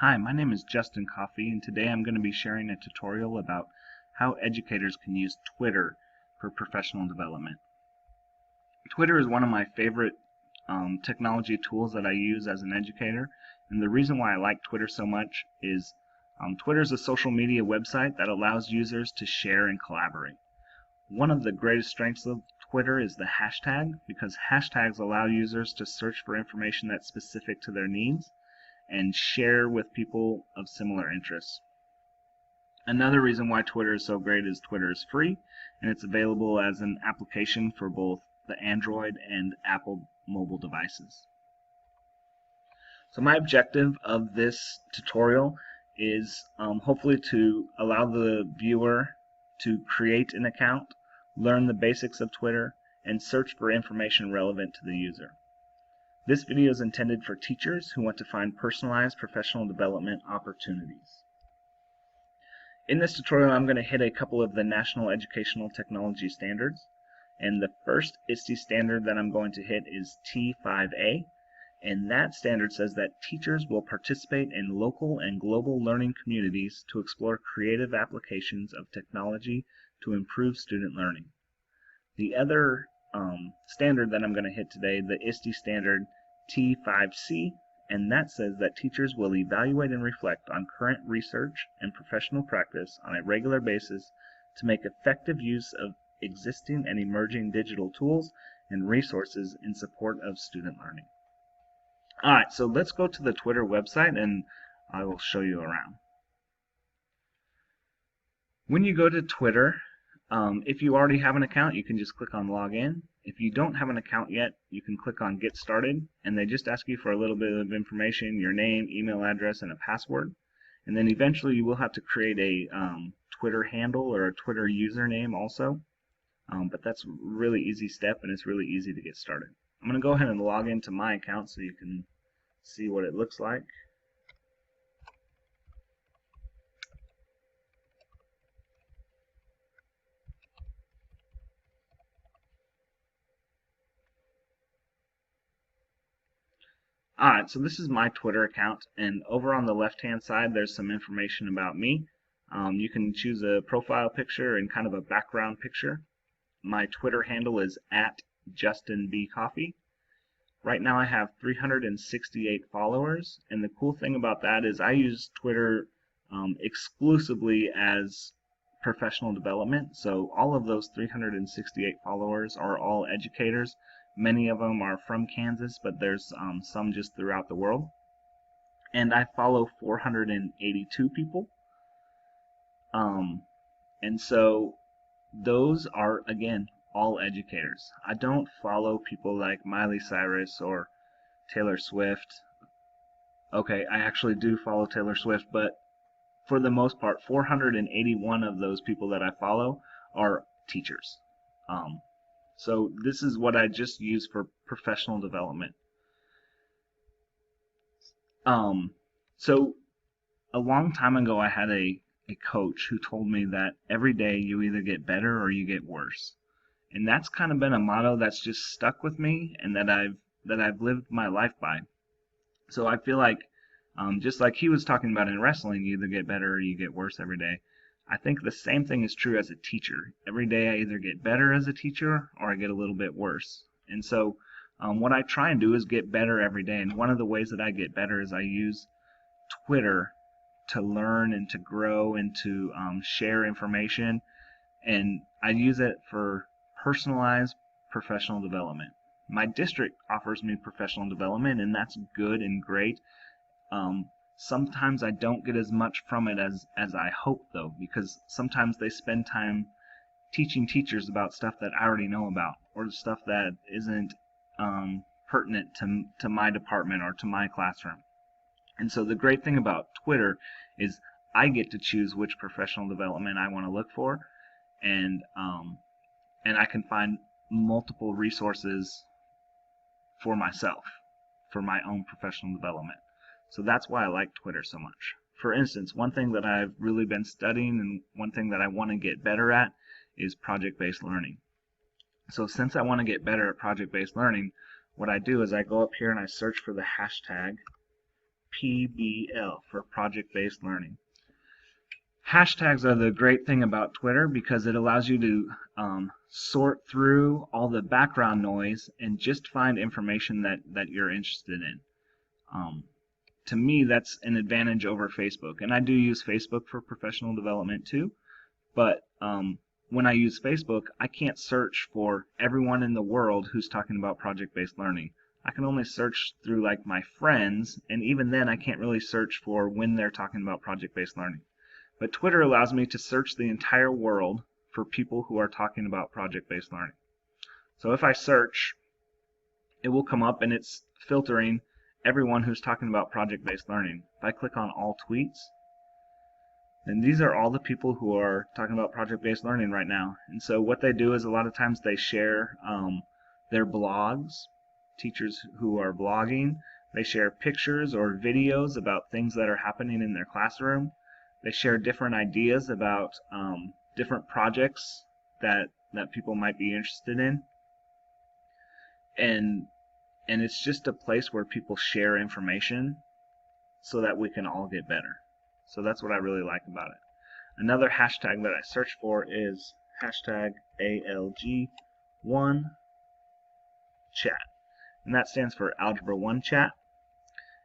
Hi, my name is Justin Coffey, and today I'm going to be sharing a tutorial about how educators can use Twitter for professional development. Twitter is one of my favorite technology tools that I use as an educator, and the reason why I like Twitter so much is Twitter is a social media website that allows users to share and collaborate. One of the greatest strengths of Twitter is the hashtag, because hashtags allow users to search for information that's specific to their needs and share with people of similar interests. Another reason why Twitter is so great is Twitter is free, and it's available as an application for both the Android and Apple mobile devices. So my objective of this tutorial is hopefully to allow the viewer to create an account, learn the basics of Twitter, and search for information relevant to the user. This video is intended for teachers who want to find personalized professional development opportunities. In this tutorial, I'm going to hit a couple of the National Educational Technology Standards, and the first ISTE standard that I'm going to hit is T5A, and that standard says that teachers will participate in local and global learning communities to explore creative applications of technology to improve student learning. The other standard that I'm going to hit today, the ISTE standard T5C, and that says that teachers will evaluate and reflect on current research and professional practice on a regular basis to make effective use of existing and emerging digital tools and resources in support of student learning. Alright, so let's go to the Twitter website and I will show you around. When you go to Twitter, if you already have an account, you can just click on Login. If you don't have an account yet, you can click on Get Started, and they just ask you for a little bit of information, your name, email address, and a password. And then eventually you will have to create a Twitter handle or a Twitter username also. But that's a really easy step, and it's really easy to get started. I'm going to go ahead and log into my account so you can see what it looks like. Alright, so this is my Twitter account, and over on the left-hand side there's some information about me. You can choose a profile picture and kind of a background picture. My Twitter handle is @JustinBCoffey. Right now I have 368 followers, and the cool thing about that is I use Twitter exclusively as professional development. So all of those 368 followers are all educators. Many of them are from Kansas, but there's some just throughout the world. And I follow 482 people. And so those are, again, all educators. I don't follow people like Miley Cyrus or Taylor Swift. Okay, I actually do follow Taylor Swift, but for the most part, 481 of those people that I follow are teachers. So this is what I just use for professional development. So a long time ago I had a coach who told me that every day you either get better or you get worse. And that's kind of been a motto that's just stuck with me and that I've lived my life by. So I feel like just like he was talking about in wrestling, you either get better or you get worse every day. I think the same thing is true as a teacher. Every day I either get better as a teacher or I get a little bit worse. And so what I try and do is get better every day. And one of the ways that I get better is I use Twitter to learn and to grow and to share information. And I use it for personalized professional development. My district offers me professional development, and that's good and great. Sometimes I don't get as much from it as I hope, though, because sometimes they spend time teaching teachers about stuff that I already know about, or stuff that isn't pertinent to my department or to my classroom. And so the great thing about Twitter is I get to choose which professional development I want to look for, and I can find multiple resources for myself, for my own professional development. So that's why I like Twitter so much. For instance, one thing that I've really been studying and one thing that I want to get better at is project-based learning. So since I want to get better at project-based learning, what I do is I go up here and I search for the hashtag PBL for project-based learning. Hashtags are the great thing about Twitter because it allows you to sort through all the background noise and just find information that you're interested in. To me, that's an advantage over Facebook. And I do use Facebook for professional development too, but when I use Facebook, I can't search for everyone in the world who's talking about project-based learning. I can only search through like my friends, and even then I can't really search for when they're talking about project-based learning. But Twitter allows me to search the entire world for people who are talking about project-based learning. So if I search, it will come up and it's filtering everyone who's talking about project-based learning. If I click on all tweets, then these are all the people who are talking about project-based learning right now. And so what they do is a lot of times they share their blogs, teachers who are blogging. They share pictures or videos about things that are happening in their classroom. They share different ideas about different projects that people might be interested in. And it's just a place where people share information so that we can all get better. So that's what I really like about it. Another hashtag that I search for is hashtag ALG1 chat. And that stands for Algebra 1 chat.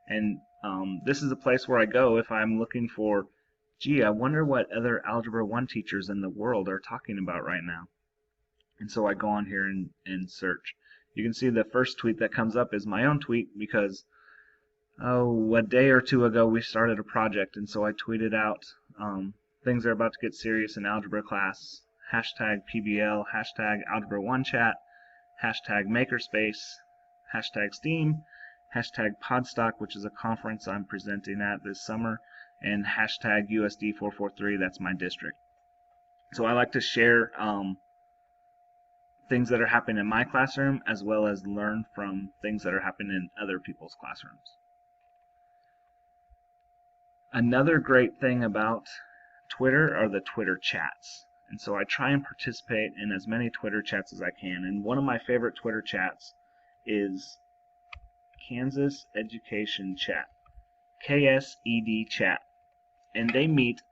And this is a place where I go if I'm looking for, gee, I wonder what other Algebra 1 teachers in the world are talking about right now. And so I go on here and search. You can see the first tweet that comes up is my own tweet because, a day or two ago we started a project, and so I tweeted out, things are about to get serious in algebra class, hashtag PBL, hashtag Algebra 1 chat, hashtag Makerspace, hashtag STEAM, hashtag Podstock, which is a conference I'm presenting at this summer, and hashtag USD 443, that's my district. So I like to share things that are happening in my classroom as well as learn from things that are happening in other people's classrooms. Another great thing about Twitter are the Twitter chats. And so I try and participate in as many Twitter chats as I can. And one of my favorite Twitter chats is Kansas Education Chat, KSED Chat. And they meet,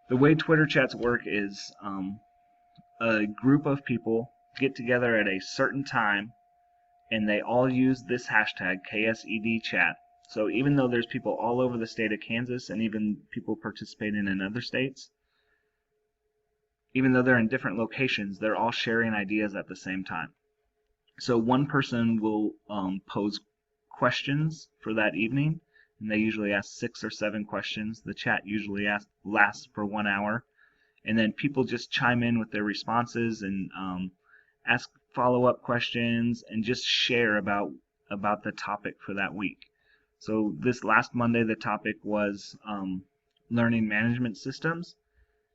the way Twitter chats work is a group of people get together at a certain time and they all use this hashtag KSED Chat. So even though there's people all over the state of Kansas and even people participating in other states, even though they're in different locations, they're all sharing ideas at the same time. So one person will pose questions for that evening, and they usually ask 6 or 7 questions. The chat usually lasts for 1 hour, and then people just chime in with their responses and ask follow-up questions and just share about the topic for that week. So this last Monday the topic was learning management systems,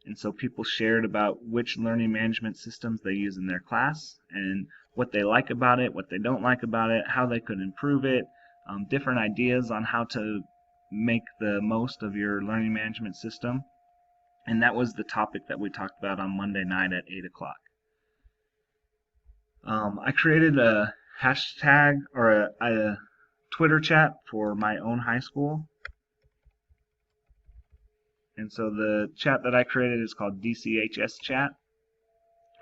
and so people shared about which learning management systems they use in their class and what they like about it, what they don't like about it, how they could improve it, different ideas on how to make the most of your learning management system. And that was the topic that we talked about on Monday night at 8 o'clock. I created a hashtag or a Twitter chat for my own high school. And so the chat that I created is called DCHS Chat.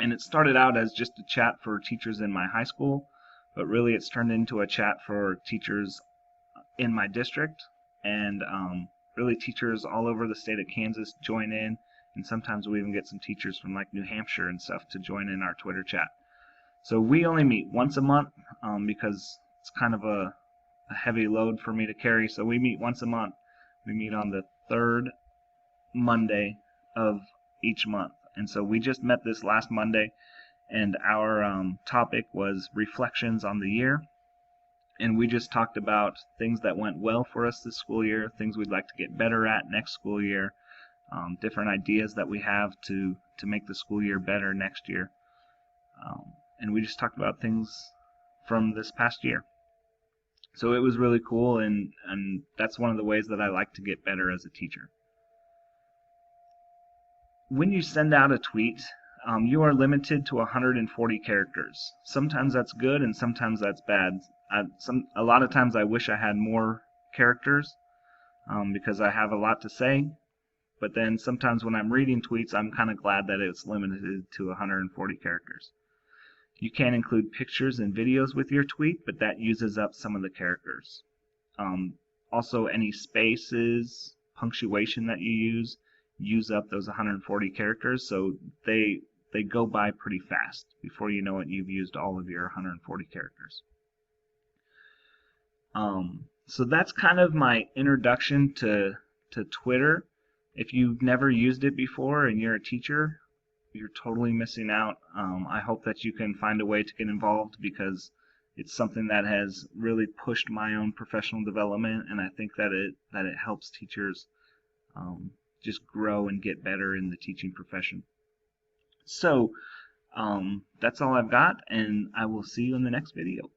And it started out as just a chat for teachers in my high school, but really it's turned into a chat for teachers in my district. And really teachers all over the state of Kansas join in, and sometimes we even get some teachers from like New Hampshire and stuff to join in our Twitter chat. So we only meet once a month because it's kind of a heavy load for me to carry. So we meet once a month. We meet on the 3rd Monday of each month. And so we just met this last Monday, and our topic was reflections on the year. And we just talked about things that went well for us this school year, things we'd like to get better at next school year, different ideas that we have to make the school year better next year. And we just talked about things from this past year. So it was really cool, and that's one of the ways that I like to get better as a teacher. When you send out a tweet, you are limited to 140 characters. Sometimes that's good and sometimes that's bad. A lot of times I wish I had more characters because I have a lot to say. But then sometimes when I'm reading tweets, I'm kind of glad that it's limited to 140 characters. You can include pictures and videos with your tweet, but that uses up some of the characters. Also, any spaces, punctuation that you use up those 140 characters, so they go by pretty fast. Before you know it, you've used all of your 140 characters. So that's kind of my introduction to Twitter. If you've never used it before and you're a teacher, you're totally missing out. I hope that you can find a way to get involved because it's something that has really pushed my own professional development, and I think that it helps teachers just grow and get better in the teaching profession. So that's all I've got, and I will see you in the next video.